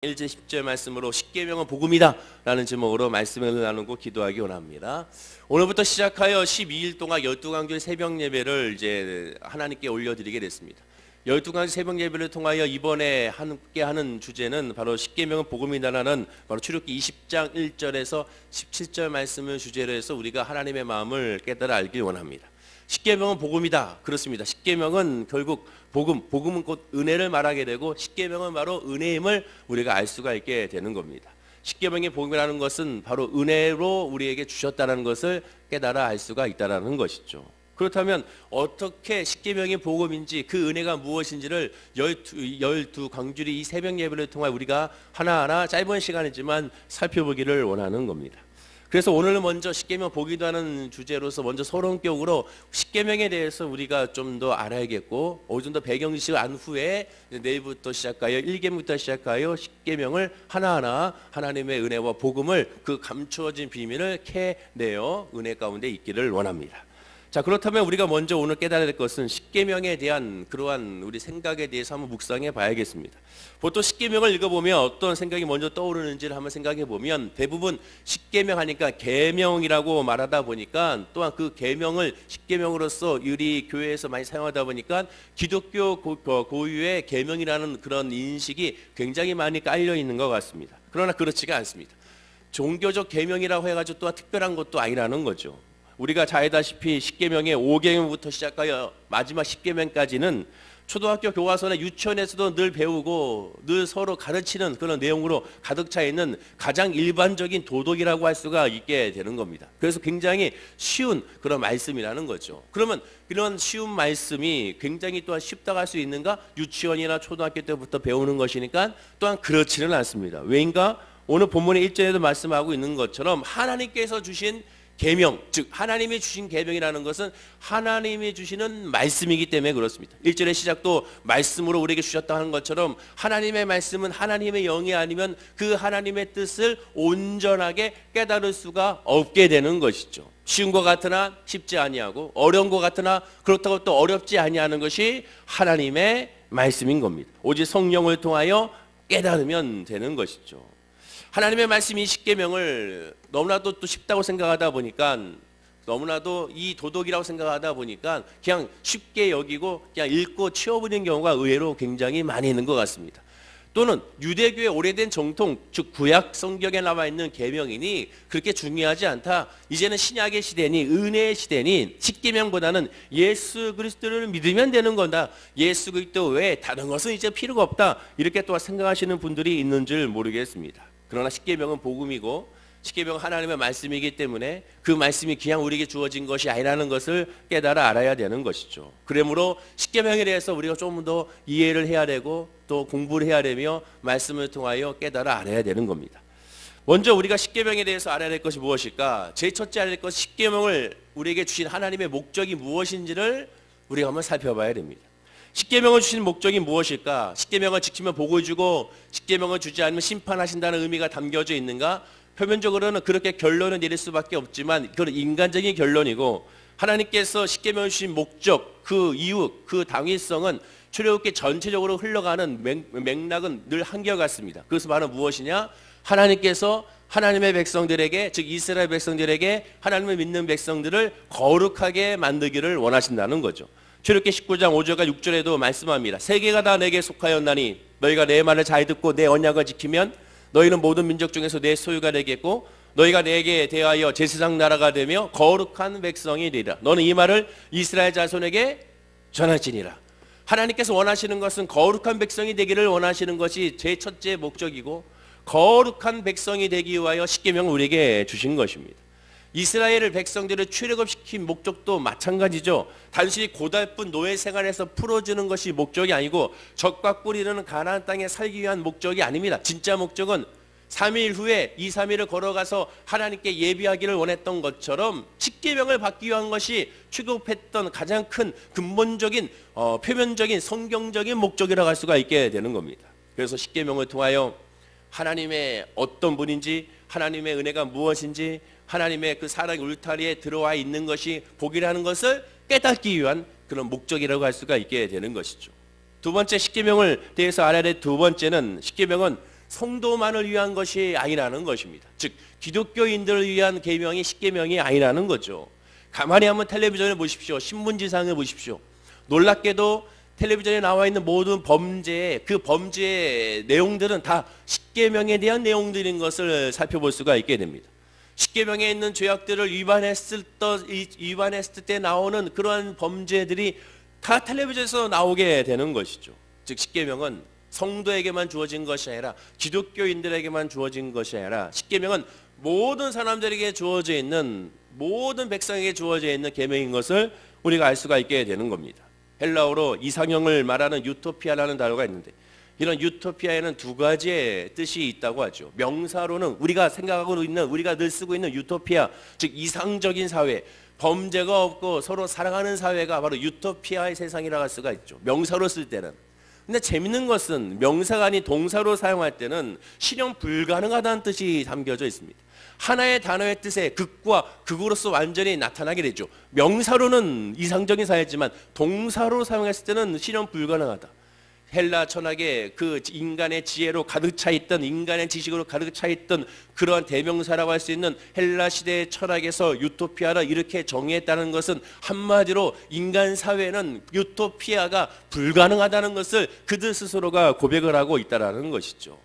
1절 10절 말씀으로 십계명은 복음이다 라는 제목으로 말씀을 나누고 기도하기 원합니다. 오늘부터 시작하여 12일 동안 12강절 새벽 예배를 이제 하나님께 올려드리게 됐습니다. 12강절 새벽 예배를 통하여 이번에 함께 하는 주제는 바로 십계명은 복음이다라는 바로 출애굽기 20장 1절에서 17절 말씀을 주제로 해서 우리가 하나님의 마음을 깨달아 알길 원합니다. 십계명은 복음이다. 그렇습니다. 십계명은 결국 복음은 곧 은혜를 말하게 되고 십계명은 바로 은혜임을 우리가 알 수가 있게 되는 겁니다. 십계명의 복음이라는 것은 바로 은혜로 우리에게 주셨다는 것을 깨달아 알 수가 있다는 것이죠. 그렇다면 어떻게 십계명의 복음인지 그 은혜가 무엇인지를 12강주리 이 새벽 예배를 통해 우리가 하나하나 짧은 시간이지만 살펴보기를 원하는 겁니다. 그래서 오늘 먼저 십계명 보기도 하는 주제로서 먼저 서론격으로 십계명에 대해서 우리가 좀 더 알아야겠고 어느 정도 배경 지식을 안 후에 내일부터 시작하여 1계명부터 시작하여 십계명을 하나하나 하나님의 은혜와 복음을 그 감추어진 비밀을 캐내어 은혜 가운데 있기를 원합니다. 자, 그렇다면 우리가 먼저 오늘 깨달아야 될 것은 십계명에 대한 그러한 우리 생각에 대해서 한번 묵상해 봐야겠습니다. 보통 십계명을 읽어보면 어떤 생각이 먼저 떠오르는지를 한번 생각해 보면 대부분 십계명 하니까 계명이라고 말하다 보니까 또한 그 계명을 십계명으로서 우리 교회에서 많이 사용하다 보니까 기독교 고유의 계명이라는 그런 인식이 굉장히 많이 깔려 있는 것 같습니다. 그러나 그렇지가 않습니다. 종교적 계명이라고 해가지고 또한 특별한 것도 아니라는 거죠. 우리가 잘 알다시피 십계명의 5계명부터 시작하여 마지막 10계명까지는 초등학교 교과서나 유치원에서도 늘 배우고 늘 서로 가르치는 그런 내용으로 가득 차 있는 가장 일반적인 도덕이라고 할 수가 있게 되는 겁니다. 그래서 굉장히 쉬운 그런 말씀이라는 거죠. 그러면 이런 쉬운 말씀이 굉장히 또한 쉽다고 할 수 있는가? 유치원이나 초등학교 때부터 배우는 것이니까 또한 그렇지는 않습니다. 왜인가? 오늘 본문의 1절에도 말씀하고 있는 것처럼 하나님께서 주신 계명, 즉 하나님이 주신 계명이라는 것은 하나님이 주시는 말씀이기 때문에 그렇습니다. 1절의 시작도 말씀으로 우리에게 주셨다 하는 것처럼 하나님의 말씀은 하나님의 영이 아니면 그 하나님의 뜻을 온전하게 깨달을 수가 없게 되는 것이죠. 쉬운 것 같으나 쉽지 아니하고 어려운 것 같으나 그렇다고 또 어렵지 아니하는 것이 하나님의 말씀인 겁니다. 오직 성령을 통하여 깨달으면 되는 것이죠. 하나님의 말씀이 십계명을 너무나도 또 쉽다고 생각하다 보니까 너무나도 이 도덕이라고 생각하다 보니까 그냥 쉽게 여기고 그냥 읽고 치워버리는 경우가 의외로 굉장히 많이 있는 것 같습니다. 또는 유대교의 오래된 정통, 즉 구약 성경에 나와 있는 계명이니 그렇게 중요하지 않다. 이제는 신약의 시대니 은혜의 시대니 십계명보다는 예수 그리스도를 믿으면 되는 거다. 예수 그리스도 외에 다른 것은 이제 필요가 없다. 이렇게 또 생각하시는 분들이 있는 줄 모르겠습니다. 그러나 십계명은 복음이고 십계명은 하나님의 말씀이기 때문에 그 말씀이 그냥 우리에게 주어진 것이 아니라는 것을 깨달아 알아야 되는 것이죠. 그러므로 십계명에 대해서 우리가 좀 더 이해를 해야 되고 또 공부를 해야 되며 말씀을 통하여 깨달아 알아야 되는 겁니다. 먼저 우리가 십계명에 대해서 알아야 될 것이 무엇일까? 제일 첫째 알아야 될 것은 십계명을 우리에게 주신 하나님의 목적이 무엇인지를 우리가 한번 살펴봐야 됩니다. 십계명을 주신 목적이 무엇일까? 십계명을 지키면 복을 주고 십계명을 주지 않으면 심판하신다는 의미가 담겨져 있는가? 표면적으로는 그렇게 결론을 내릴 수밖에 없지만 그건 인간적인 결론이고 하나님께서 십계명을 주신 목적, 그 이유, 그 당위성은 출애굽기 전체적으로 흘러가는 맥락은 늘 한결같습니다. 그것은 바로 무엇이냐? 하나님께서 하나님의 백성들에게, 즉 이스라엘 백성들에게 하나님을 믿는 백성들을 거룩하게 만들기를 원하신다는 거죠. 출애굽기 19장 5절과 6절에도 말씀합니다. 세계가 다 내게 속하였나니 너희가 내 말을 잘 듣고 내 언약을 지키면 너희는 모든 민족 중에서 내 소유가 되겠고 너희가 내게 대하여 제사장 나라가 되며 거룩한 백성이 되리라. 너는 이 말을 이스라엘 자손에게 전할지니라. 하나님께서 원하시는 것은 거룩한 백성이 되기를 원하시는 것이 제 첫째 목적이고 거룩한 백성이 되기 위하여 십계명을 우리에게 주신 것입니다. 이스라엘 백성들을 출애굽시킨 목적도 마찬가지죠. 단순히 고달픈 노예 생활에서 풀어주는 것이 목적이 아니고 적과 꿀 이르는 가나안 땅에 살기 위한 목적이 아닙니다. 진짜 목적은 3일 후에 2, 3일을 걸어가서 하나님께 예비하기를 원했던 것처럼 십계명을 받기 위한 것이 취급했던 가장 큰 근본적인 표면적인 성경적인 목적이라고 할 수가 있게 되는 겁니다. 그래서 십계명을 통하여 하나님의 어떤 분인지 하나님의 은혜가 무엇인지 하나님의 그 사랑의 울타리에 들어와 있는 것이 복이라는 것을 깨닫기 위한 그런 목적이라고 할 수가 있게 되는 것이죠. 두 번째 십계명을 대해서 알아야 될 두 번째는 십계명은 성도만을 위한 것이 아니라는 것입니다. 즉 기독교인들을 위한 계명이 십계명이 아니라는 거죠. 가만히 한번 텔레비전을 보십시오. 신문지상을 보십시오. 놀랍게도 텔레비전에 나와 있는 모든 범죄의 그 범죄의 내용들은 다 십계명에 대한 내용들인 것을 살펴볼 수가 있게 됩니다. 십계명에 있는 죄악들을 위반했을 때 나오는 그러한 범죄들이 다 텔레비전에서 나오게 되는 것이죠. 즉 십계명은 성도에게만 주어진 것이 아니라 기독교인들에게만 주어진 것이 아니라 십계명은 모든 사람들에게 주어져 있는 모든 백성에게 주어져 있는 계명인 것을 우리가 알 수가 있게 되는 겁니다. 헬라어로 이상형을 말하는 유토피아라는 단어가 있는데 이런 유토피아에는 두 가지의 뜻이 있다고 하죠. 명사로는 우리가 생각하고 있는 우리가 늘 쓰고 있는 유토피아, 즉 이상적인 사회, 범죄가 없고 서로 사랑하는 사회가 바로 유토피아의 세상이라고 할 수가 있죠. 명사로 쓸 때는. 근데 재밌는 것은 명사가 아닌 동사로 사용할 때는 실현 불가능하다는 뜻이 담겨져 있습니다. 하나의 단어의 뜻에 극과 극으로서 완전히 나타나게 되죠. 명사로는 이상적인 사회지만 동사로 사용했을 때는 실현 불가능하다. 헬라 철학에 그 인간의 지혜로 가득 차 있던 인간의 지식으로 가득 차 있던 그러한 대명사라고 할 수 있는 헬라 시대의 철학에서 유토피아를 이렇게 정의했다는 것은 한마디로 인간 사회는 유토피아가 불가능하다는 것을 그들 스스로가 고백을 하고 있다는 것이죠.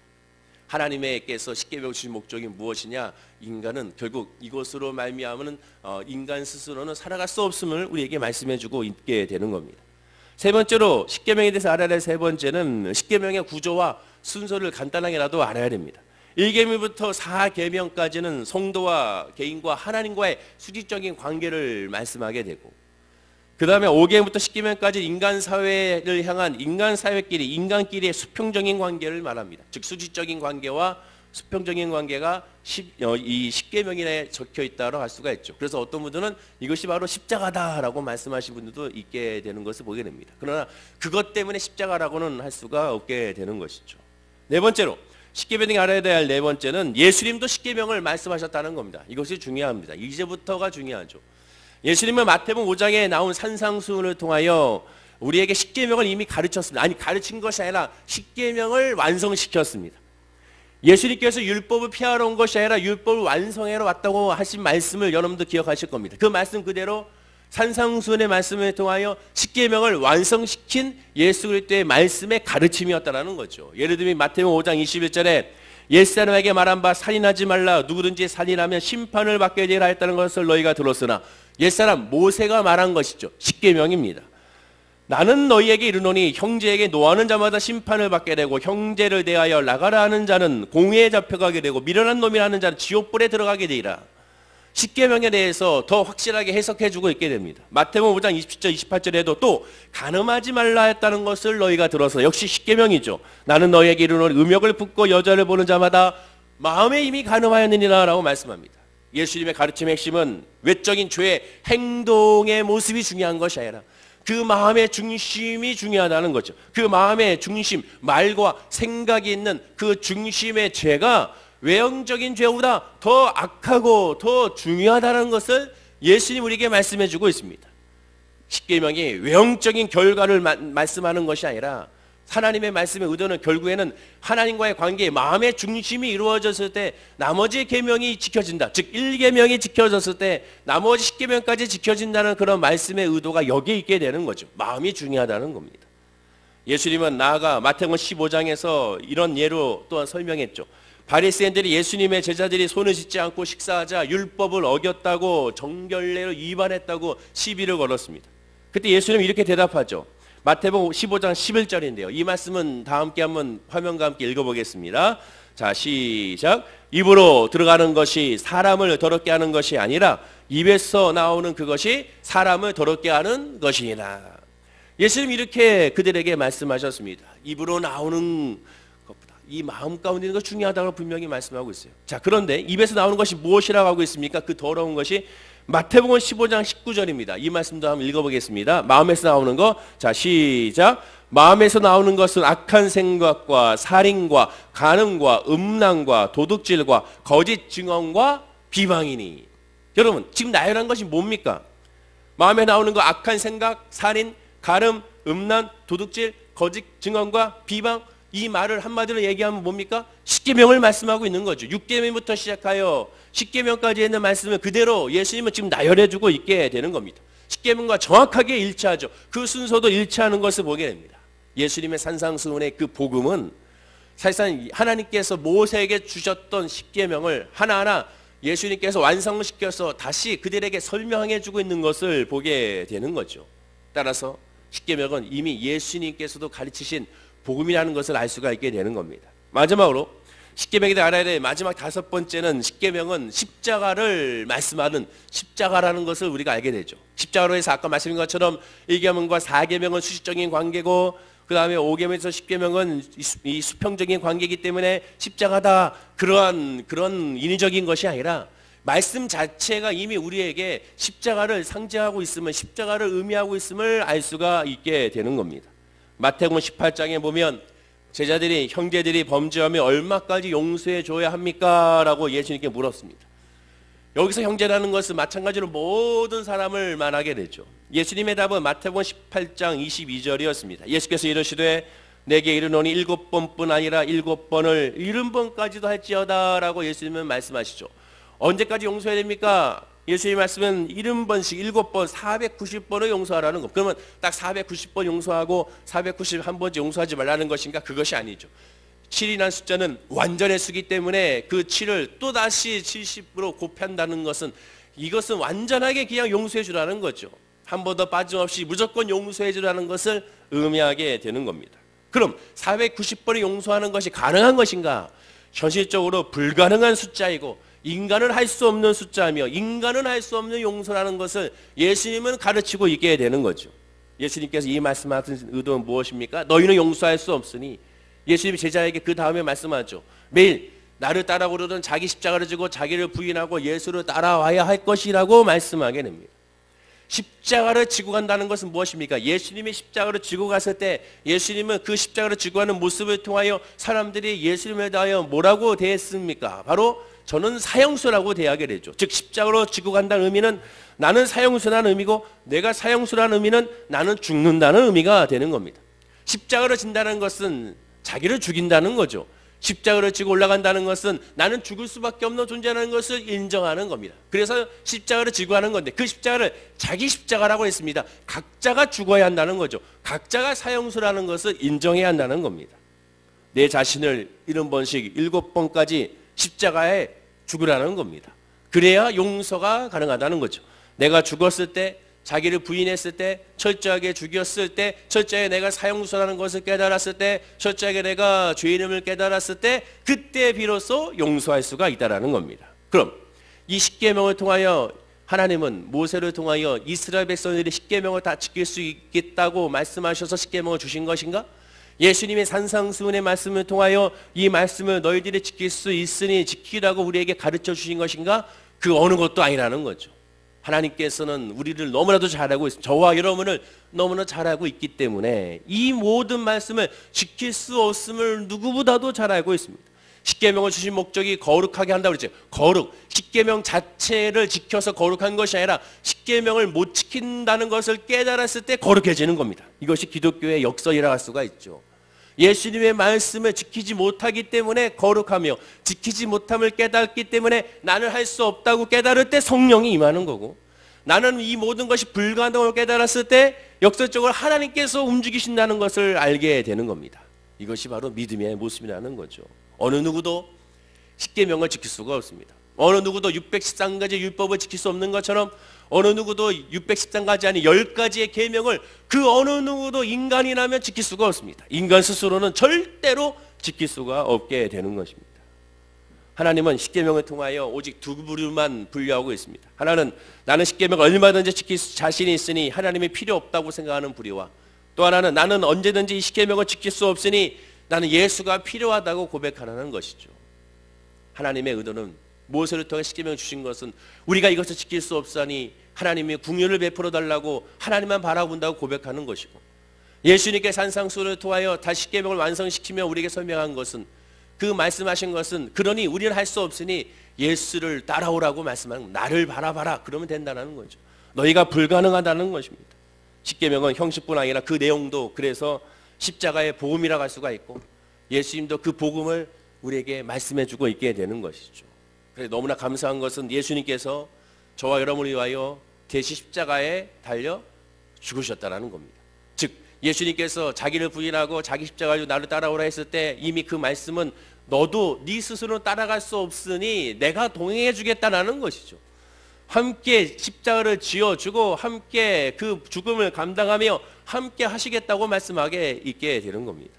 하나님께서 십계명 주신 목적이 무엇이냐? 인간은 결국 이것으로 말미암은 인간 스스로는 살아갈 수 없음을 우리에게 말씀해주고 있게 되는 겁니다. 세 번째로 십계명에 대해서 알아야 될 세 번째는 십계명의 구조와 순서를 간단하게라도 알아야 됩니다. 1계명부터 4계명까지는 성도와 개인과 하나님과의 수직적인 관계를 말씀하게 되고 그 다음에 5계명부터 10계명까지 인간 사회를 향한 인간 사회끼리 인간끼리의 수평적인 관계를 말합니다. 즉 수직적인 관계와 수평적인 관계가 이 십계명에 적혀 있다고 할 수가 있죠. 그래서 어떤 분들은 이것이 바로 십자가다라고 말씀하신 분들도 있게 되는 것을 보게 됩니다. 그러나 그것 때문에 십자가라고는 할 수가 없게 되는 것이죠. 네 번째로 십계명이 알아야 될 네 번째는 예수님도 십계명을 말씀하셨다는 겁니다. 이것이 중요합니다. 이제부터가 중요하죠. 예수님은 마태복음 5장에 나온 산상수훈을 통하여 우리에게 십계명을 이미 가르쳤습니다. 아니 가르친 것이 아니라 십계명을 완성시켰습니다. 예수님께서 율법을 폐하러 온 것이 아니라 율법을 완성하러 왔다고 하신 말씀을 여러분도 기억하실 겁니다. 그 말씀 그대로 산상수훈의 말씀을 통하여 십계명을 완성시킨 예수 그리스도의 말씀의 가르침이었다는 거죠. 예를 들면 마태복음 5장 21절에 옛사람에게 말한 바 살인하지 말라 누구든지 살인하면 심판을 받게 되리라 했다는 것을 너희가 들었으나 옛사람 모세가 말한 것이죠. 십계명입니다. 나는 너희에게 이르노니 형제에게 노하는 자마다 심판을 받게 되고 형제를 대하여 나가라 하는 자는 공회에 잡혀가게 되고 미련한 놈이라는 자는 지옥불에 들어가게 되리라. 십계명에 대해서 더 확실하게 해석해주고 있게 됩니다. 마태복음 5장 27절 28절에도 또 간음하지 말라 했다는 것을 너희가 들어서 역시 십계명이죠. 나는 너희에게 이르노니 음욕을 붓고 여자를 보는 자마다 마음에 이미 간음하였느니라 라고 말씀합니다. 예수님의 가르침의 핵심은 외적인 죄의 행동의 모습이 중요한 것이 아니라 그 마음의 중심이 중요하다는 거죠. 그 마음의 중심, 말과 생각이 있는 그 중심의 죄가 외형적인 죄보다 더 악하고 더 중요하다는 것을 예수님 우리에게 말씀해 주고 있습니다. 십계명이 외형적인 결과를 말씀하는 것이 아니라 하나님의 말씀의 의도는 결국에는 하나님과의 관계, 마음의 중심이 이루어졌을 때 나머지 계명이 지켜진다. 즉 1계명이 지켜졌을 때 나머지 10계명까지 지켜진다는 그런 말씀의 의도가 여기에 있게 되는 거죠. 마음이 중요하다는 겁니다. 예수님은 나아가 마태복음 15장에서 이런 예로 또한 설명했죠. 바리새인들이 예수님의 제자들이 손을 씻지 않고 식사하자 율법을 어겼다고 정결례를 위반했다고 시비를 걸었습니다. 그때 예수님은 이렇게 대답하죠. 마태복음 15장 11절인데요. 이 말씀은 다 함께 한번 화면과 함께 읽어보겠습니다. 자, 시작. 입으로 들어가는 것이 사람을 더럽게 하는 것이 아니라 입에서 나오는 그것이 사람을 더럽게 하는 것이니라. 예수님 이렇게 그들에게 말씀하셨습니다. 입으로 나오는 것보다 이 마음 가운데 있는 것이 중요하다고 분명히 말씀하고 있어요. 자, 그런데 입에서 나오는 것이 무엇이라고 하고 있습니까? 그 더러운 것이 마태복음 15장 19절입니다. 이 말씀도 한번 읽어보겠습니다. 마음에서 나오는 것. 자, 시작. 마음에서 나오는 것은 악한 생각과 살인과 간음과 음란과 도둑질과 거짓 증언과 비방이니. 여러분 지금 나열한 것이 뭡니까? 마음에 나오는 거 악한 생각, 살인, 간음, 음란, 도둑질, 거짓 증언과 비방. 이 말을 한마디로 얘기하면 뭡니까? 십계명을 말씀하고 있는 거죠. 6계명부터 시작하여 10계명까지 있는 말씀을 그대로 예수님은 지금 나열해주고 있게 되는 겁니다. 십계명과 정확하게 일치하죠. 그 순서도 일치하는 것을 보게 됩니다. 예수님의 산상수훈의 그 복음은 사실상 하나님께서 모세에게 주셨던 십계명을 하나하나 예수님께서 완성시켜서 다시 그들에게 설명해 주고 있는 것을 보게 되는 거죠. 따라서 십계명은 이미 예수님께서도 가르치신 복음이라는 것을 알 수가 있게 되는 겁니다. 마지막으로 십계명에 대해 알아야 될 마지막 5번째는 십계명은 십자가를 말씀하는 십자가라는 것을 우리가 알게 되죠. 십자가로 해서 아까 말씀드린 것처럼 1계명과 4계명은 수식적인 관계고 그 다음에 5계명에서 10계명은 이 수평적인 관계이기 때문에 십자가다 그런 인위적인 것이 아니라 말씀 자체가 이미 우리에게 십자가를 상징하고 있음을 십자가를 의미하고 있음을 알 수가 있게 되는 겁니다. 마태복음 18장에 보면 제자들이 형제들이 범죄하면 얼마까지 용서해 줘야 합니까? 라고 예수님께 물었습니다. 여기서 형제라는 것은 마찬가지로 모든 사람을 말하게 되죠. 예수님의 답은 마태복음 18장 22절이었습니다. 예수께서 이르시되 내게 이르노니 7번뿐 아니라 7번을 70번까지도 할지어다 라고 예수님은 말씀하시죠. 언제까지 용서해야 됩니까? 예수님 말씀은 70번씩 7번 490번을 용서하라는 것. 그러면 딱 490번 용서하고 491번째 용서하지 말라는 것인가? 그것이 아니죠. 7이라는 숫자는 완전의 수기 때문에 그 7을 또다시 70으로 곱한다는 것은 이것은 완전하게 그냥 용서해 주라는 거죠. 한 번 더 빠짐없이 무조건 용서해 주라는 것을 의미하게 되는 겁니다. 그럼 490번을 용서하는 것이 가능한 것인가? 현실적으로 불가능한 숫자이고 인간은 할 수 없는 숫자며 인간은 할 수 없는 용서라는 것을 예수님은 가르치고 있게 되는 거죠. 예수님께서 이 말씀하신 의도는 무엇입니까? 너희는 용서할 수 없으니 예수님이 제자에게 그 다음에 말씀하죠. 매일 나를 따라오려던 자기 십자가를 지고 자기를 부인하고 예수를 따라와야 할 것이라고 말씀하게 됩니다. 십자가를 지고 간다는 것은 무엇입니까? 예수님이 십자가를 지고 갔을 때 예수님은 그 십자가를 지고 가는 모습을 통하여 사람들이 예수님에 대하여 뭐라고 대했습니까? 바로 저는 사형수라고 대하게 되죠. 즉 십자가로 지고 간다는 의미는 나는 사형수라는 의미고 내가 사형수라는 의미는 나는 죽는다는 의미가 되는 겁니다. 십자가를 진다는 것은 자기를 죽인다는 거죠. 십자가를 지고 올라간다는 것은 나는 죽을 수밖에 없는 존재라는 것을 인정하는 겁니다. 그래서 십자가를 지고 하는 건데 그 십자가를 자기 십자가라고 했습니다. 각자가 죽어야 한다는 거죠. 각자가 사형수라는 것을 인정해야 한다는 겁니다. 내 자신을 70번씩 7번까지 십자가에 죽으라는 겁니다. 그래야 용서가 가능하다는 거죠. 내가 죽었을 때 자기를 부인했을 때 철저하게 죽였을 때 철저하게 내가 사형수라는 것을 깨달았을 때 철저하게 내가 죄인임을 깨달았을 때 그때 비로소 용서할 수가 있다는 겁니다. 그럼 이 십계명을 통하여 하나님은 모세를 통하여 이스라엘 백성들이 십계명을 다 지킬 수 있겠다고 말씀하셔서 십계명을 주신 것인가? 예수님의 산상수훈의 말씀을 통하여 이 말씀을 너희들이 지킬 수 있으니 지키라고 우리에게 가르쳐 주신 것인가? 그 어느 것도 아니라는 거죠. 하나님께서는 우리를 너무나도 잘 알고 있습니다. 저와 여러분을 너무나 잘 알고 있기 때문에 이 모든 말씀을 지킬 수 없음을 누구보다도 잘 알고 있습니다. 십계명을 주신 목적이 거룩하게 한다고 그랬죠. 거룩, 십계명 자체를 지켜서 거룩한 것이 아니라 십계명을 못 지킨다는 것을 깨달았을 때 거룩해지는 겁니다. 이것이 기독교의 역설이라고 할 수가 있죠. 예수님의 말씀을 지키지 못하기 때문에 거룩하며 지키지 못함을 깨닫기 때문에 나는 할 수 없다고 깨달을 때 성령이 임하는 거고 나는 이 모든 것이 불가능을 깨달았을 때 역설적으로 하나님께서 움직이신다는 것을 알게 되는 겁니다. 이것이 바로 믿음의 모습이라는 거죠. 어느 누구도 십계명을 지킬 수가 없습니다. 어느 누구도 613가지 율법을 지킬 수 없는 것처럼 어느 누구도 613가지 아닌 10가지의 계명을 그 어느 누구도 인간이라면 지킬 수가 없습니다. 인간 스스로는 절대로 지킬 수가 없게 되는 것입니다. 하나님은 십계명을 통하여 오직 두 부류만 분류하고 있습니다. 하나는 나는 십계명을 얼마든지 지킬 자신이 있으니 하나님이 필요 없다고 생각하는 부류와 또 하나는 나는 언제든지 이 십계명을 지킬 수 없으니 나는 예수가 필요하다고 고백하라는 것이죠. 하나님의 의도는 모세를 통해 십계명을 주신 것은 우리가 이것을 지킬 수 없사니 하나님이 궁유를 베풀어 달라고 하나님만 바라본다고 고백하는 것이고 예수님께 산상수훈을 통하여 다시 십계명을 완성시키며 우리에게 설명한 것은 그 말씀하신 것은 그러니 우리는 할 수 없으니 예수를 따라오라고 말씀하는 나를 바라봐라 그러면 된다는 거죠. 너희가 불가능하다는 것입니다. 십계명은 형식뿐 아니라 그 내용도 그래서 십자가의 복음이라고 할 수가 있고 예수님도 그 복음을 우리에게 말씀해주고 있게 되는 것이죠. 그래서 너무나 감사한 것은 예수님께서 저와 여러분을 위하여 대신 십자가에 달려 죽으셨다는 겁니다. 즉 예수님께서 자기를 부인하고 자기 십자가를 나를 따라오라 했을 때 이미 그 말씀은 너도 네 스스로 따라갈 수 없으니 내가 동행해 주겠다라는 것이죠. 함께 십자가를 지어주고 함께 그 죽음을 감당하며 함께 하시겠다고 말씀하게 있게 되는 겁니다.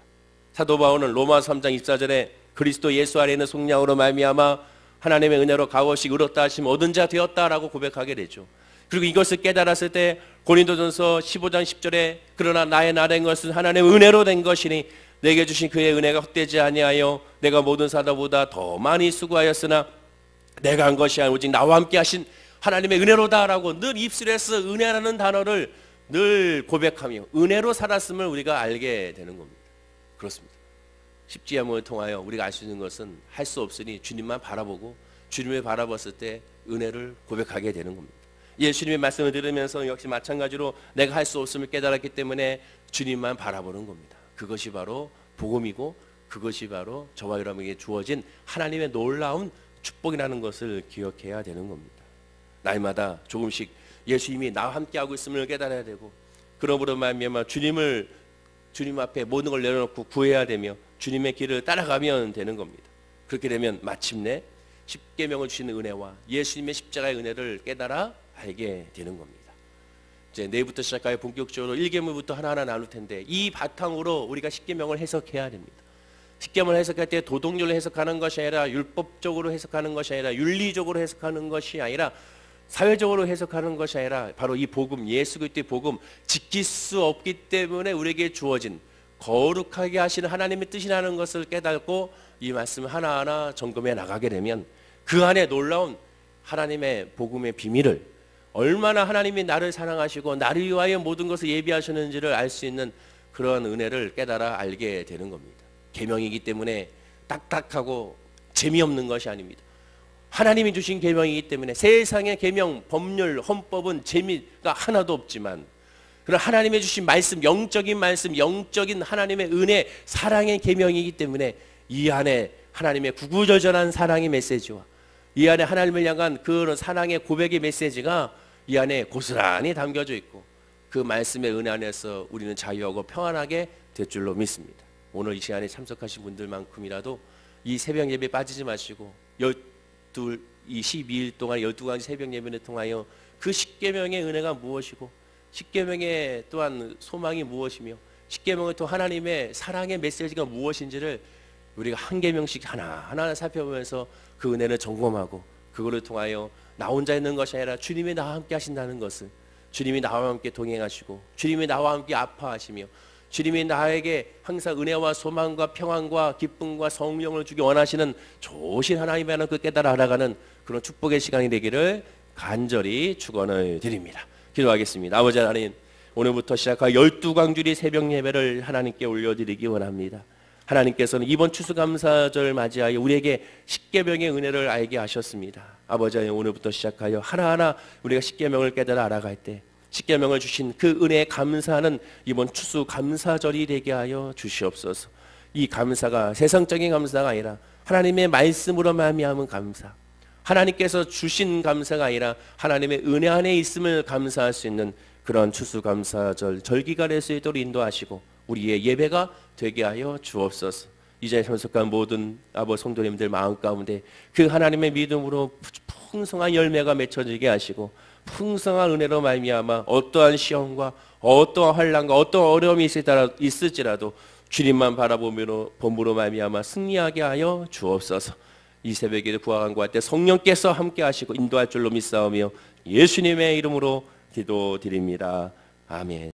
사도 바울은 로마 3장 24절에 그리스도 예수 안에 있는 속량으로 말미암아 하나님의 은혜로 값없이 의롭다 하심 얻은 자 되었다라고 고백하게 되죠. 그리고 이것을 깨달았을 때 고린도전서 15장 10절에 그러나 나의 나 된 것은 하나님의 은혜로 된 것이니 내게 주신 그의 은혜가 헛되지 아니하여 내가 모든 사도보다 더 많이 수고하였으나 내가 한 것이 아니라 오직 나와 함께 하신 하나님의 은혜로다라고 늘 입술에서 은혜라는 단어를 늘 고백하며 은혜로 살았음을 우리가 알게 되는 겁니다. 그렇습니다. 십지가문을 통하여 우리가 알 수 있는 것은 할 수 없으니 주님만 바라보고 주님을 바라봤을 때 은혜를 고백하게 되는 겁니다. 예수님의 말씀을 들으면서 역시 마찬가지로 내가 할 수 없음을 깨달았기 때문에 주님만 바라보는 겁니다. 그것이 바로 복음이고 그것이 바로 저와 여러분에게 주어진 하나님의 놀라운 축복이라는 것을 기억해야 되는 겁니다. 날마다 조금씩 예수님이 나와 함께하고 있음을 깨달아야 되고 그러므로 말미암아 주님 앞에 모든 걸 내려놓고 구해야 되며 주님의 길을 따라가면 되는 겁니다. 그렇게 되면 마침내 십계명을 주시는 은혜와 예수님의 십자가의 은혜를 깨달아 알게 되는 겁니다. 이제 내일부터 시작하여 본격적으로 1계명부터 하나하나 나눌 텐데 이 바탕으로 우리가 십계명을 해석해야 됩니다. 십계명을 해석할 때 도덕률로 해석하는 것이 아니라 율법적으로 해석하는 것이 아니라 윤리적으로 해석하는 것이 아니라 사회적으로 해석하는 것이 아니라 바로 이 복음, 예수 그리스도의 복음 지킬 수 없기 때문에 우리에게 주어진 거룩하게 하시는 하나님의 뜻이라는 것을 깨닫고 이 말씀을 하나하나 점검해 나가게 되면 그 안에 놀라운 하나님의 복음의 비밀을 얼마나 하나님이 나를 사랑하시고 나를 위하여 모든 것을 예비하셨는지를 알 수 있는 그런 은혜를 깨달아 알게 되는 겁니다. 계명이기 때문에 딱딱하고 재미없는 것이 아닙니다. 하나님이 주신 계명이기 때문에 세상의 계명, 법률, 헌법은 재미가 하나도 없지만 그런 하나님의 주신 말씀, 영적인 하나님의 은혜, 사랑의 계명이기 때문에 이 안에 하나님의 구구절절한 사랑의 메시지와 이 안에 하나님을 향한 그런 사랑의 고백의 메시지가 이 안에 고스란히 담겨져 있고 그 말씀의 은혜 안에서 우리는 자유하고 평안하게 될 줄로 믿습니다. 오늘 이 시간에 참석하신 분들만큼이라도 이 새벽 예배에 빠지지 마시고 이 12일 동안 12가지 새벽 예배를 통하여 그 십계명의 은혜가 무엇이고 십계명의 또한 소망이 무엇이며 십계명을 통한 하나님의 사랑의 메시지가 무엇인지를 우리가 한 계명씩 하나하나 살펴보면서 그 은혜를 점검하고 그거를 통하여 나 혼자 있는 것이 아니라 주님이 나와 함께 하신다는 것을 주님이 나와 함께 동행하시고 주님이 나와 함께 아파하시며 주님이 나에게 항상 은혜와 소망과 평안과 기쁨과 성령을 주기 원하시는 좋으신 하나님의 그 깨달아 알아가는 그런 축복의 시간이 되기를 간절히 축원을 드립니다. 기도하겠습니다. 아버지 하나님, 오늘부터 시작한 12광주리 새벽 예배를 하나님께 올려드리기 원합니다. 하나님께서는 이번 추수감사절 맞이하여 우리에게 십계명의 은혜를 알게 하셨습니다. 아버지 하나님, 오늘부터 시작하여 하나하나 우리가 십계명을 깨달아 알아갈 때 십계명을 주신 그 은혜에 감사하는 이번 추수감사절이 되게 하여 주시옵소서. 이 감사가 세상적인 감사가 아니라 하나님의 말씀으로 말미암은 감사, 하나님께서 주신 감사가 아니라 하나님의 은혜 안에 있음을 감사할 수 있는 그런 추수감사절 절기가 될 수 있도록 인도하시고 우리의 예배가 되게 하여 주옵소서. 이 자리에 참석한 모든 아버지 성도님들 마음 가운데 그 하나님의 믿음으로 풍성한 열매가 맺혀지게 하시고 풍성한 은혜로 말미암아 어떠한 시험과 어떠한 환난과 어떠한 어려움이 있을지라도 주님만 바라보므로 본부로 말미암아 승리하게 하여 주옵소서. 이 새벽에 구하간 구할 때 성령께서 함께 하시고 인도할 줄로 믿사오며 예수님의 이름으로 기도드립니다. 아멘.